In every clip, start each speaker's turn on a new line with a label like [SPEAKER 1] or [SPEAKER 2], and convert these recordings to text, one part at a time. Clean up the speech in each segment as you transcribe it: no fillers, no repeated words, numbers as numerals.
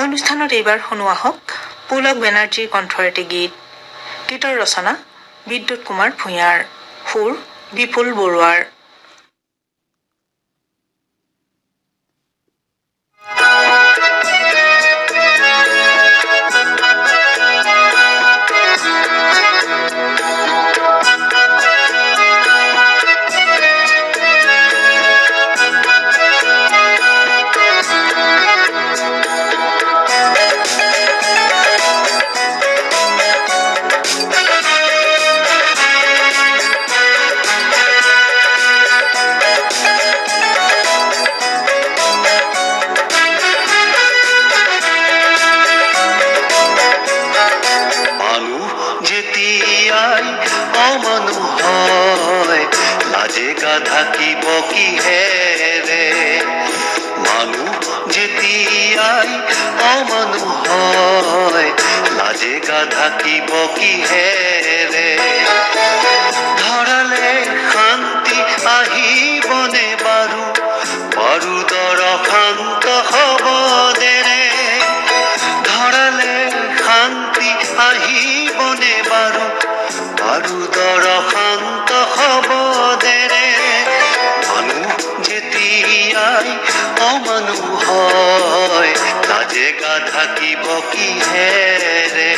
[SPEAKER 1] অনুষ্ঠানত এইবাৰ শুনো আহক পুলক বেনাৰ্জীৰ কণ্ঠৰ এটি গীত। গীতৰ ৰচনা বিদ্যুৎ কুমাৰ ভূঞাৰ, সুৰ বিপুল বৰুৱাৰ।
[SPEAKER 2] থাকিব কিহেৰে মানুহ যেতিয়াই অমানুহ হয়, লাজে গা থাকিব কিহেৰে ধৰালে শান্তি আহিবনে বাৰু বাৰুদৰ শান্ত হবদেৰে ধৰালে শান্তি আহিবনে বাৰু বাৰুদৰ শান্ত হবদেৰে অমানুহ হয়, লাজে গা থাকিব কিহেৰে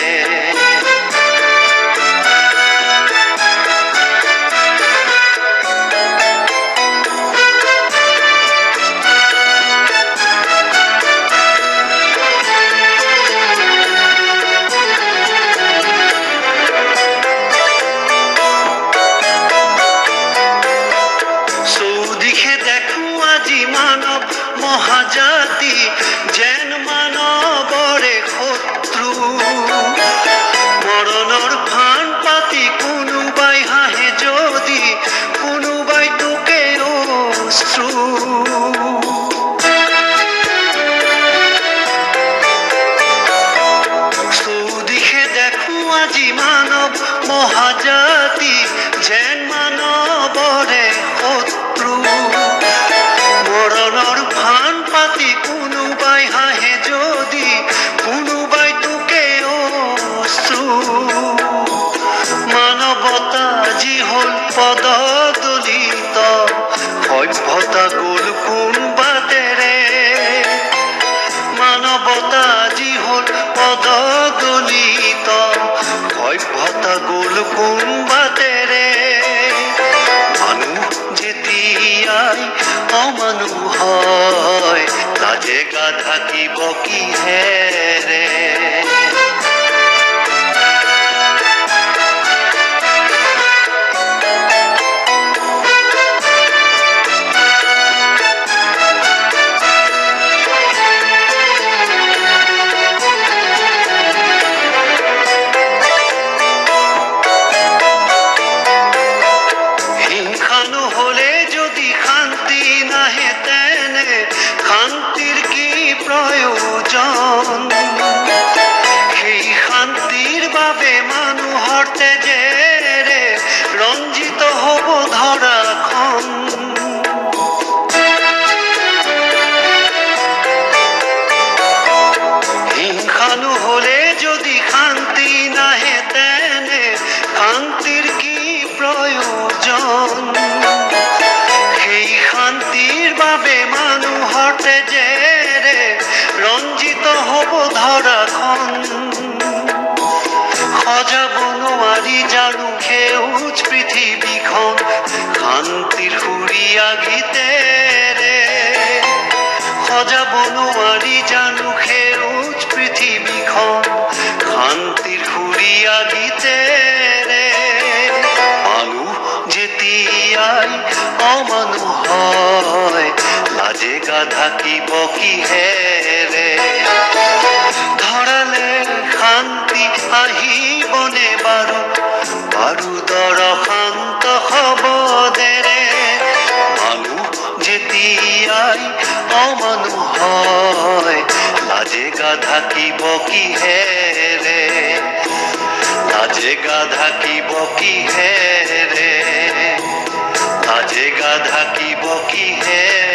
[SPEAKER 2] মহাজাতি যেন মানৱৰে শত্ৰু মৰণৰ ফান পাতি কোনোবাই হাঁহে যদি কোনোবাই তোকে অশ্ৰু চৌদিশে দেখো আজি মানৱ মহাজাতি যেন মানৱৰে শত্ৰু মৰণৰ ফান পাতি কোনোবাই হাঁহে যদি কোনোবাই তোকে অশ্ৰু মানৱতা যি হল পদদলিত সভ্যতা গল কোন বাটেৰে মানৱতা যি হল পদদলিত সভ্যতা গল কোন বাটেৰে মানুহ যেতিয়াই অমানুহ হয়, লাজে গা থাকিব কিহেৰে শান্তিৰ কি প্ৰয়োজন সেই শান্তিৰ বাবে মানুহৰ তেজেৰে ৰঞ্জিত হব ধৰাখন হিংসা নহলে যদি শান্তি নাহে তেনে শান্তিৰ কি প্ৰয়োজন সেই শান্তিৰ বাবে মানুহৰ তেজেৰে ৰঞ্জিত হব ধৰাখন সজাব নোৱাৰি জানো সেউজ পৃথিৱীখন শান্তিৰ সুৰীয়া গীতেৰে সজাব নোৱাৰি জানো সেউজ পৃথিৱীখন শান্তিৰ সুৰীয়া গীতেৰে মানুহ যেতিয়াই অমানুহ হয়, লাজে গা থাকিব কিহেৰে ধৰালে শান্তি আহিবনে বাৰু বাৰুদৰ শান্ত হবদেৰে মানুহ যেতিয়াই অমানুহ হয়, লাজে গা থাকিব কিহেৰে লাজে গা থাকিব কিহেৰে লাজে গা থাকিব কিহেৰে